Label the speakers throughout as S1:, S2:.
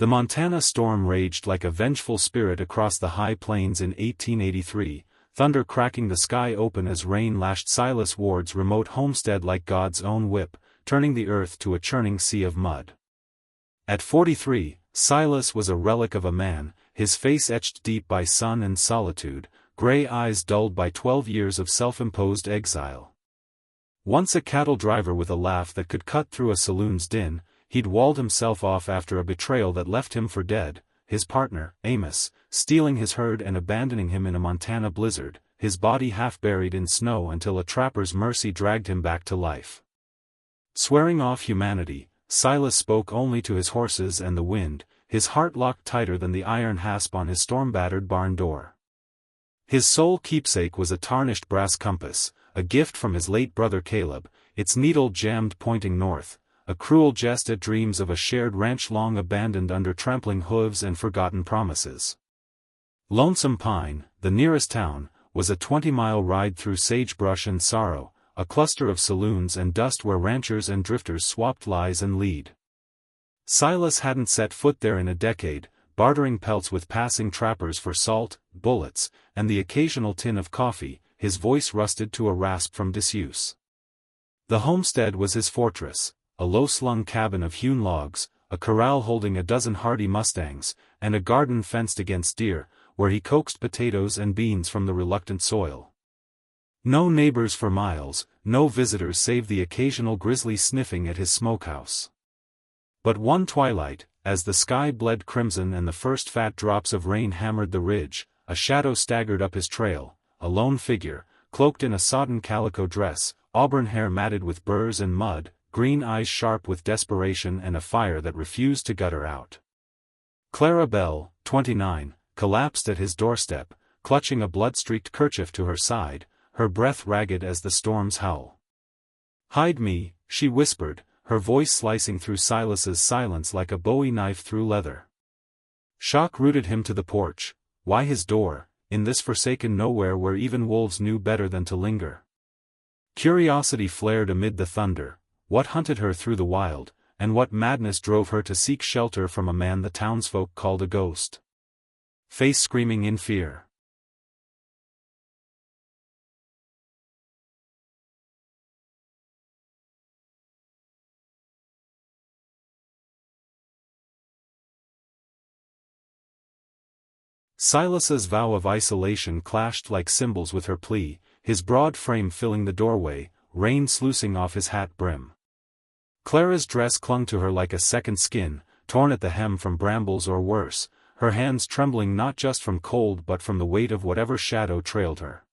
S1: The Montana storm raged like a vengeful spirit across the high plains in 1883, thunder cracking the sky open as rain lashed Silas Ward's remote homestead like God's own whip, turning the earth to a churning sea of mud. At 43, Silas was a relic of a man, his face etched deep by sun and solitude, gray eyes dulled by 12 years of self-imposed exile. Once a cattle driver with a laugh that could cut through a saloon's din, he'd walled himself off after a betrayal that left him for dead, his partner, Amos, stealing his herd and abandoning him in a Montana blizzard, his body half buried in snow until a trapper's mercy dragged him back to life. Swearing off humanity, Silas spoke only to his horses and the wind, his heart locked tighter than the iron hasp on his storm-battered barn door. His sole keepsake was a tarnished brass compass, a gift from his late brother Caleb, its needle jammed pointing north, a cruel jest at dreams of a shared ranch long abandoned under trampling hooves and forgotten promises. Lonesome Pine, the nearest town, was a 20-mile ride through sagebrush and sorrow, a cluster of saloons and dust where ranchers and drifters swapped lies and lead. Silas hadn't set foot there in a decade, bartering pelts with passing trappers for salt, bullets, and the occasional tin of coffee, his voice rusted to a rasp from disuse. The homestead was his fortress, a low-slung cabin of hewn logs, a corral holding a dozen hardy mustangs, and a garden fenced against deer, where he coaxed potatoes and beans from the reluctant soil. No neighbors for miles, no visitors save the occasional grizzly sniffing at his smokehouse. But one twilight, as the sky bled crimson and the first fat drops of rain hammered the ridge, a shadow staggered up his trail, a lone figure, cloaked in a sodden calico dress, auburn hair matted with burrs and mud, green eyes sharp with desperation and a fire that refused to gutter out. Clara Bell, 29, collapsed at his doorstep, clutching a blood-streaked kerchief to her side, her breath ragged as the storm's howl. "Hide me," she whispered, her voice slicing through Silas's silence like a Bowie knife through leather. Shock rooted him to the porch. Why his door, in this forsaken nowhere where even wolves knew better than to linger? Curiosity flared amid the thunder. What hunted her through the wild, and what madness drove her to seek shelter from a man the townsfolk called a ghost? Face screaming in fear. Silas's vow of isolation clashed like cymbals with her plea, his broad frame filling the doorway, rain sluicing off his hat brim. Clara's dress clung to her like a second skin, torn at the hem from brambles or worse, her hands trembling not just from cold but from the weight of whatever shadow trailed her.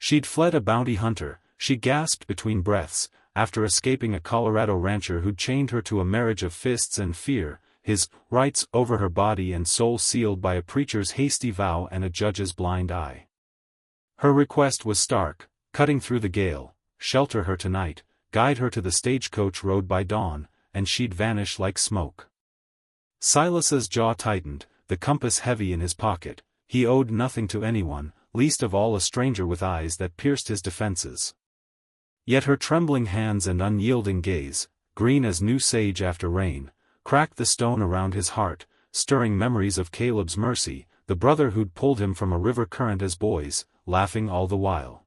S1: She'd fled a bounty hunter, she gasped between breaths, after escaping a Colorado rancher who'd chained her to a marriage of fists and fear, his rights over her body and soul sealed by a preacher's hasty vow and a judge's blind eye. Her request was stark, cutting through the gale: shelter her tonight, guide her to the stagecoach road by dawn, and she'd vanish like smoke. Silas's jaw tightened, the compass heavy in his pocket. He owed nothing to anyone, least of all a stranger with eyes that pierced his defenses. Yet her trembling hands and unyielding gaze, green as new sage after rain, cracked the stone around his heart, stirring memories of Caleb's mercy, the brother who'd pulled him from a river current as boys, laughing all the while.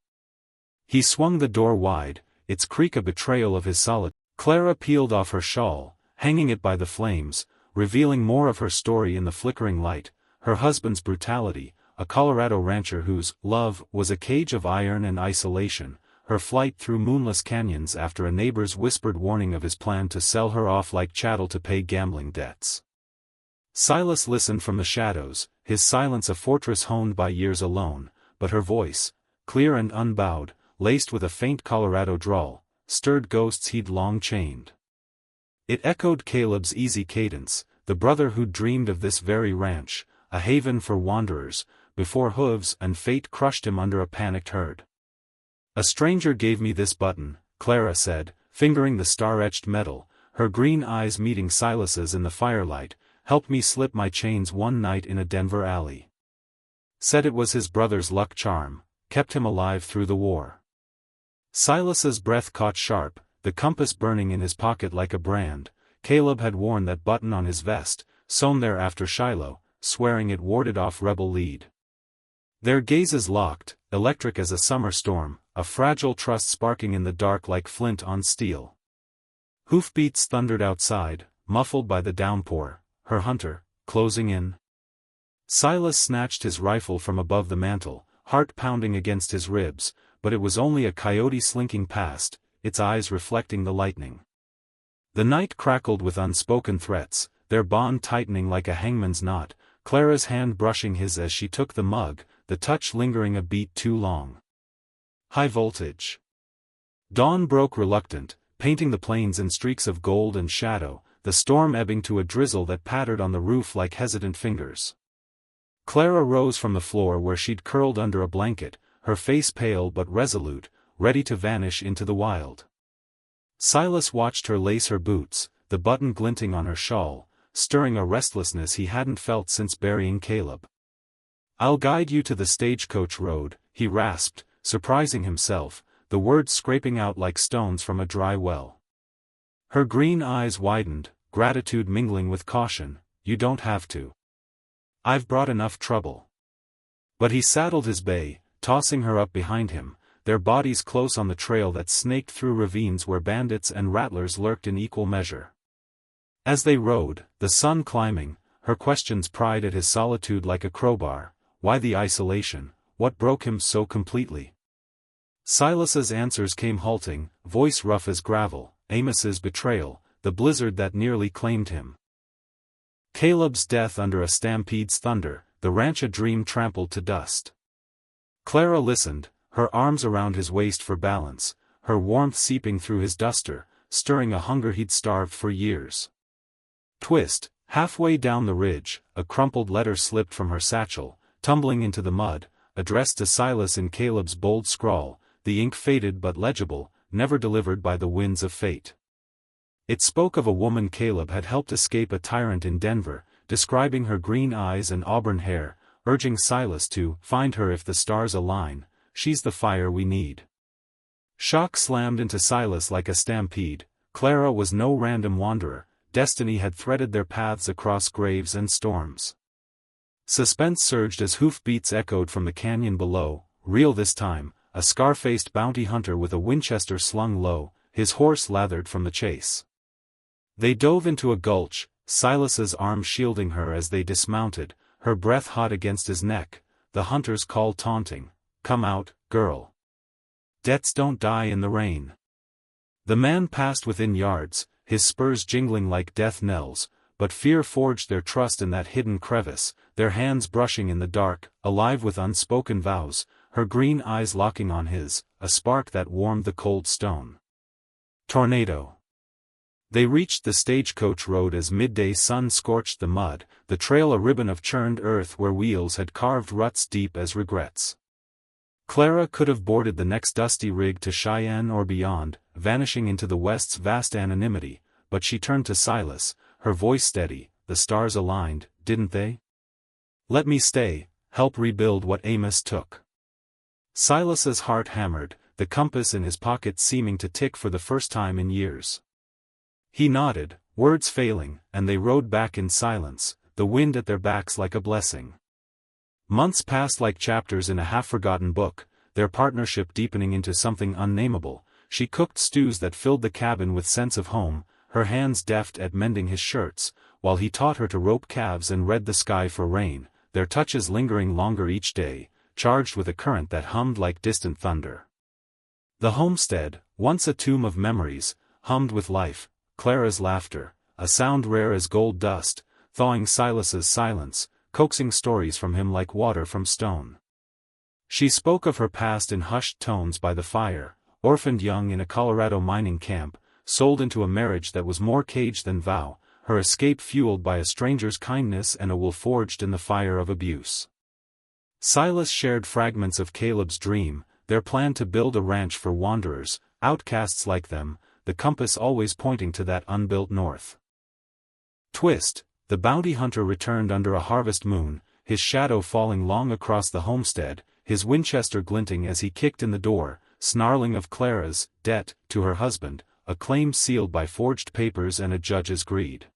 S1: He swung the door wide, its creak a betrayal of his solitude. Clara peeled off her shawl, hanging it by the flames, revealing more of her story in the flickering light: her husband's brutality, a Colorado rancher whose love was a cage of iron and isolation, her flight through moonless canyons after a neighbor's whispered warning of his plan to sell her off like chattel to pay gambling debts. Silas listened from the shadows, his silence a fortress honed by years alone, but her voice, clear and unbowed, laced with a faint Colorado drawl, stirred ghosts he'd long chained. It echoed Caleb's easy cadence, the brother who'd dreamed of this very ranch, a haven for wanderers, before hooves and fate crushed him under a panicked herd. "A stranger gave me this button," Clara said, fingering the star-etched metal, her green eyes meeting Silas's in the firelight, "helped me slip my chains one night in a Denver alley. Said it was his brother's luck charm, kept him alive through the war." Silas's breath caught sharp, the compass burning in his pocket like a brand. Caleb had worn that button on his vest, sewn there after Shiloh, swearing it warded off rebel lead. Their gazes locked, electric as a summer storm, a fragile trust sparking in the dark like flint on steel. Hoofbeats thundered outside, muffled by the downpour, her hunter, closing in. Silas snatched his rifle from above the mantel, heart pounding against his ribs, but it was only a coyote slinking past, its eyes reflecting the lightning. The night crackled with unspoken threats, their bond tightening like a hangman's knot, Clara's hand brushing his as she took the mug, the touch lingering a beat too long. High voltage. Dawn broke reluctant, painting the plains in streaks of gold and shadow, the storm ebbing to a drizzle that pattered on the roof like hesitant fingers. Clara rose from the floor where she'd curled under a blanket, her face pale but resolute, ready to vanish into the wild. Silas watched her lace her boots, the button glinting on her shawl, stirring a restlessness he hadn't felt since burying Caleb. "I'll guide you to the stagecoach road," he rasped, surprising himself, the words scraping out like stones from a dry well. Her green eyes widened, gratitude mingling with caution. "You don't have to. I've brought enough trouble." But he saddled his bay, tossing her up behind him, their bodies close on the trail that snaked through ravines where bandits and rattlers lurked in equal measure. As they rode, the sun climbing, her questions pried at his solitude like a crowbar. Why the isolation? What broke him so completely? Silas's answers came halting, voice rough as gravel. Amos's betrayal, the blizzard that nearly claimed him. Caleb's death under a stampede's thunder, the ranch a dream trampled to dust. Clara listened, her arms around his waist for balance, her warmth seeping through his duster, stirring a hunger he'd starved for years. Twist, halfway down the ridge, a crumpled letter slipped from her satchel, tumbling into the mud, addressed to Silas in Caleb's bold scrawl, the ink faded but legible, never delivered by the winds of fate. It spoke of a woman Caleb had helped escape a tyrant in Denver, describing her green eyes and auburn hair, urging Silas to find her if the stars align. She's the fire we need. Shock slammed into Silas like a stampede. Clara was no random wanderer, destiny had threaded their paths across graves and storms. Suspense surged as hoofbeats echoed from the canyon below, real this time, a scar-faced bounty hunter with a Winchester slung low, his horse lathered from the chase. They dove into a gulch, Silas's arm shielding her as they dismounted, her breath hot against his neck, the hunter's call taunting, "Come out, girl. Debts don't die in the rain." The man passed within yards, his spurs jingling like death knells, but fear forged their trust in that hidden crevice, their hands brushing in the dark, alive with unspoken vows, her green eyes locking on his, a spark that warmed the cold stone. Tornado. They reached the stagecoach road as midday sun scorched the mud, the trail a ribbon of churned earth where wheels had carved ruts deep as regrets. Clara could have boarded the next dusty rig to Cheyenne or beyond, vanishing into the West's vast anonymity, but she turned to Silas, her voice steady. "The stars aligned, didn't they? Let me stay, help rebuild what Amos took." Silas's heart hammered, the compass in his pocket seeming to tick for the first time in years. He nodded, words failing, and they rode back in silence, the wind at their backs like a blessing. Months passed like chapters in a half-forgotten book, their partnership deepening into something unnameable. She cooked stews that filled the cabin with sense of home, her hands deft at mending his shirts, while he taught her to rope calves and read the sky for rain, their touches lingering longer each day, charged with a current that hummed like distant thunder. The homestead, once a tomb of memories, hummed with life, Clara's laughter, a sound rare as gold dust, thawing Silas's silence, coaxing stories from him like water from stone. She spoke of her past in hushed tones by the fire, orphaned young in a Colorado mining camp, sold into a marriage that was more cage than vow, her escape fueled by a stranger's kindness and a will forged in the fire of abuse. Silas shared fragments of Caleb's dream, their plan to build a ranch for wanderers, outcasts like them, the compass always pointing to that unbuilt north. Twist, the bounty hunter returned under a harvest moon, his shadow falling long across the homestead, his Winchester glinting as he kicked in the door, snarling of Clara's debt to her husband, a claim sealed by forged papers and a judge's greed.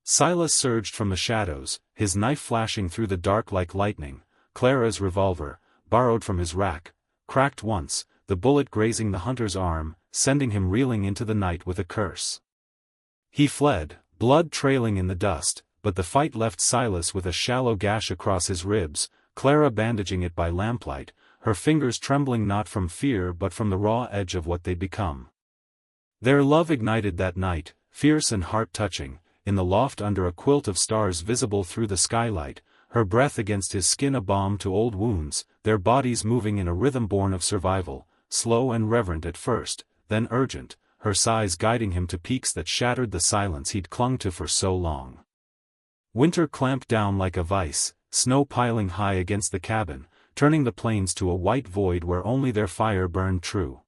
S1: Silas surged from the shadows, his knife flashing through the dark like lightning. Clara's revolver, borrowed from his rack, cracked once, the bullet grazing the hunter's arm, sending him reeling into the night with a curse. He fled, blood trailing in the dust, but the fight left Silas with a shallow gash across his ribs, Clara bandaging it by lamplight, her fingers trembling not from fear but from the raw edge of what they'd become. Their love ignited that night, fierce and heart-touching, in the loft under a quilt of stars visible through the skylight, her breath against his skin a balm to old wounds, their bodies moving in a rhythm born of survival, slow and reverent at first, then urgent, her sighs guiding him to peaks that shattered the silence he'd clung to for so long. Winter clamped down like a vice, snow piling high against the cabin, turning the plains to a white void where only their fire burned true.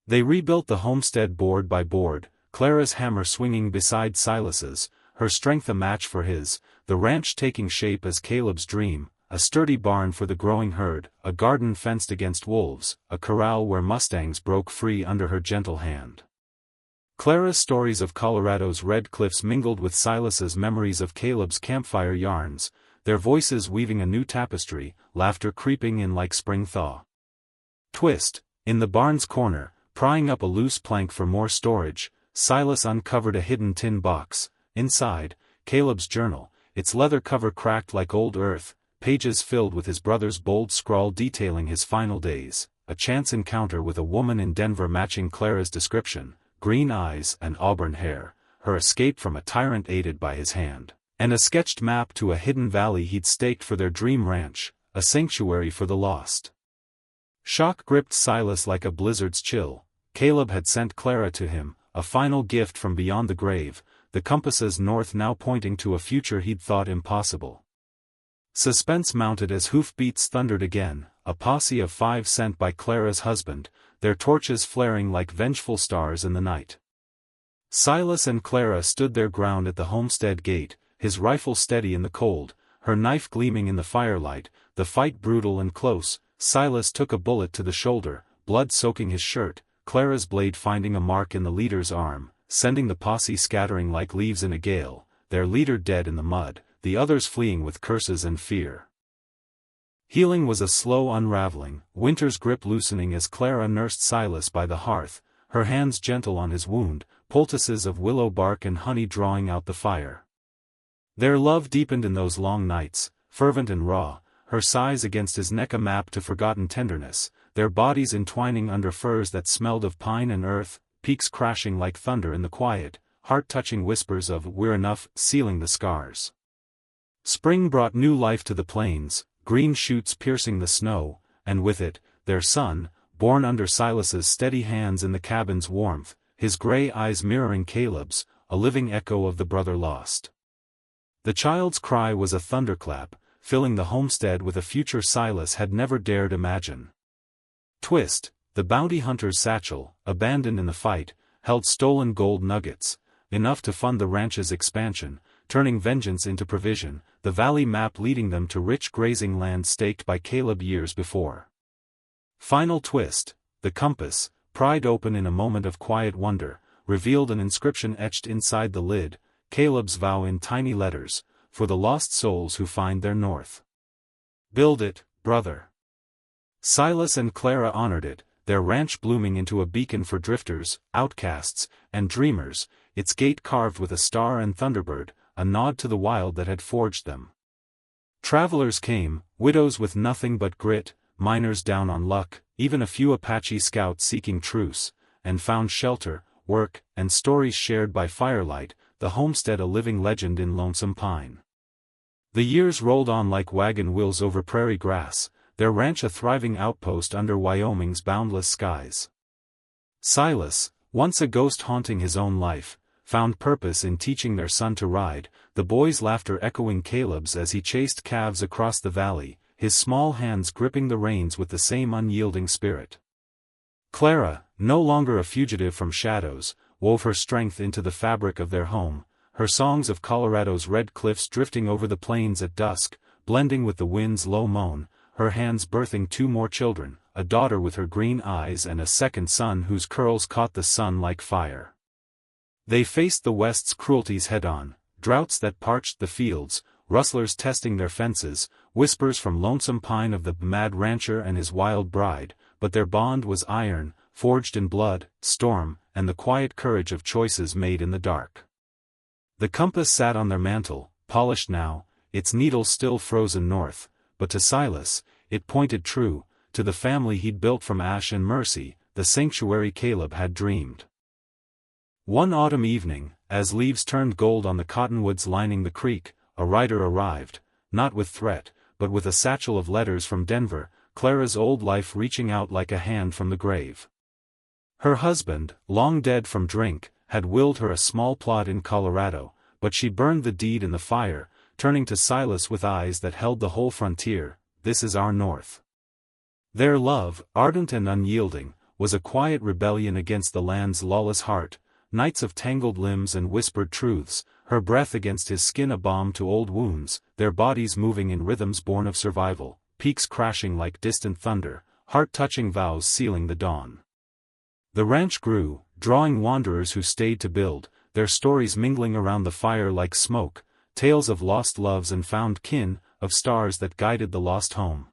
S1: They rebuilt the homestead board by board, Clara's hammer swinging beside Silas's, her strength a match for his, the ranch taking shape as Caleb's dream, a sturdy barn for the growing herd, a garden fenced against wolves, a corral where mustangs broke free under her gentle hand. Clara's stories of Colorado's red cliffs mingled with Silas's memories of Caleb's campfire yarns, their voices weaving a new tapestry, laughter creeping in like spring thaw. Twist, in the barn's corner, prying up a loose plank for more storage, Silas uncovered a hidden tin box. Inside, Caleb's journal, its leather cover cracked like old earth, pages filled with his brother's bold scrawl detailing his final days, a chance encounter with a woman in Denver matching Clara's description, green eyes and auburn hair, her escape from a tyrant aided by his hand, and a sketched map to a hidden valley he'd staked for their dream ranch, a sanctuary for the lost. Shock gripped Silas like a blizzard's chill. Caleb had sent Clara to him, a final gift from beyond the grave, the compasses north now pointing to a future he'd thought impossible. Suspense mounted as hoofbeats thundered again, a posse of 5 sent by Clara's husband, their torches flaring like vengeful stars in the night. Silas and Clara stood their ground at the homestead gate, his rifle steady in the cold, her knife gleaming in the firelight, the fight brutal and close. Silas took a bullet to the shoulder, blood soaking his shirt, Clara's blade finding a mark in the leader's arm, sending the posse scattering like leaves in a gale, their leader dead in the mud, the others fleeing with curses and fear. Healing was a slow unraveling, Winter's grip loosening as Clara nursed Silas by the hearth, her hands gentle on his wound, poultices of willow bark and honey drawing out the fire. Their love deepened in those long nights, fervent and raw, her sighs against his neck a map to forgotten tenderness, their bodies entwining under furs that smelled of pine and earth, peaks crashing like thunder in the quiet, heart-touching whispers of "we're enough" sealing the scars. Spring brought new life to the plains, green shoots piercing the snow, and with it, their son, born under Silas's steady hands in the cabin's warmth, his gray eyes mirroring Caleb's, a living echo of the brother lost. The child's cry was a thunderclap, filling the homestead with a future Silas had never dared imagine. Twist, the bounty hunter's satchel, abandoned in the fight, held stolen gold nuggets, enough to fund the ranch's expansion, turning vengeance into provision, the valley map leading them to rich grazing land staked by Caleb years before. Final twist, the compass, pried open in a moment of quiet wonder, revealed an inscription etched inside the lid, Caleb's vow in tiny letters, for the lost souls who find their north. Build it, brother. Silas and Clara honored it, their ranch blooming into a beacon for drifters, outcasts, and dreamers, its gate carved with a star and thunderbird, a nod to the wild that had forged them. Travelers came, widows with nothing but grit, miners down on luck, even a few Apache scouts seeking truce, and found shelter, work, and stories shared by firelight, the homestead a living legend in Lonesome Pine. The years rolled on like wagon wheels over prairie grass, their ranch a thriving outpost under Wyoming's boundless skies. Silas, once a ghost haunting his own life, found purpose in teaching their son to ride, the boy's laughter echoing Caleb's as he chased calves across the valley, his small hands gripping the reins with the same unyielding spirit. Clara, no longer a fugitive from shadows, wove her strength into the fabric of their home, her songs of Colorado's red cliffs drifting over the plains at dusk, blending with the wind's low moan, her hands birthing 2 more children, a daughter with her green eyes and a second son whose curls caught the sun like fire. They faced the West's cruelties head-on, droughts that parched the fields, rustlers testing their fences, whispers from Lonesome Pine of the mad rancher and his wild bride, but their bond was iron, forged in blood, storm, and the quiet courage of choices made in the dark. The compass sat on their mantle, polished now, its needle still frozen north, but to Silas, it pointed true, to the family he'd built from ash and mercy, the sanctuary Caleb had dreamed. One autumn evening, as leaves turned gold on the cottonwoods lining the creek, a rider arrived, not with threat, but with a satchel of letters from Denver, Clara's old life reaching out like a hand from the grave. Her husband, long dead from drink, had willed her a small plot in Colorado, but she burned the deed in the fire, turning to Silas with eyes that held the whole frontier. This is our North. Their love, ardent and unyielding, was a quiet rebellion against the land's lawless heart, nights of tangled limbs and whispered truths, her breath against his skin a balm to old wounds, their bodies moving in rhythms born of survival, peaks crashing like distant thunder, heart-touching vows sealing the dawn. The ranch grew, drawing wanderers who stayed to build, their stories mingling around the fire like smoke, tales of lost loves and found kin, of stars that guided the lost home.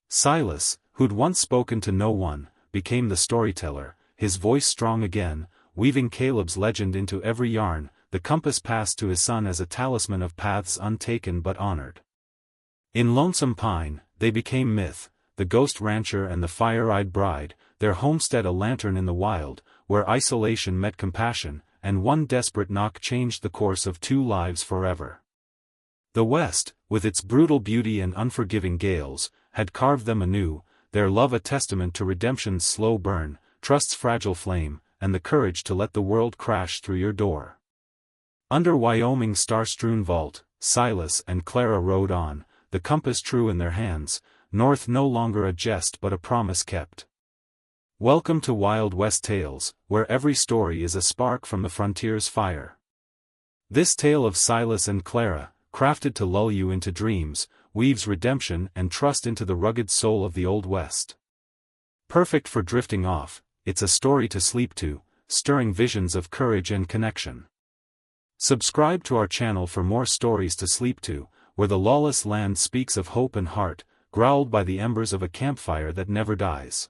S1: Silas, who'd once spoken to no one, became the storyteller, his voice strong again, weaving Caleb's legend into every yarn, the compass passed to his son as a talisman of paths untaken but honored. In Lonesome Pine, they became myth, the ghost rancher and the fire-eyed bride, their homestead a lantern in the wild, where isolation met compassion, and one desperate knock changed the course of two lives forever. The West, with its brutal beauty and unforgiving gales, had carved them anew, their love a testament to redemption's slow burn, trust's fragile flame, and the courage to let the world crash through your door. Under Wyoming's star-strewn vault, Silas and Clara rode on, the compass true in their hands, north no longer a jest but a promise kept. Welcome to Wild West Tales, where every story is a spark from the frontier's fire. This tale of Silas and Clara, crafted to lull you into dreams, weaves redemption and trust into the rugged soul of the Old West. Perfect for drifting off, it's a story to sleep to, stirring visions of courage and connection. Subscribe to our channel for more stories to sleep to, where the lawless land speaks of hope and heart, growled by the embers of a campfire that never dies.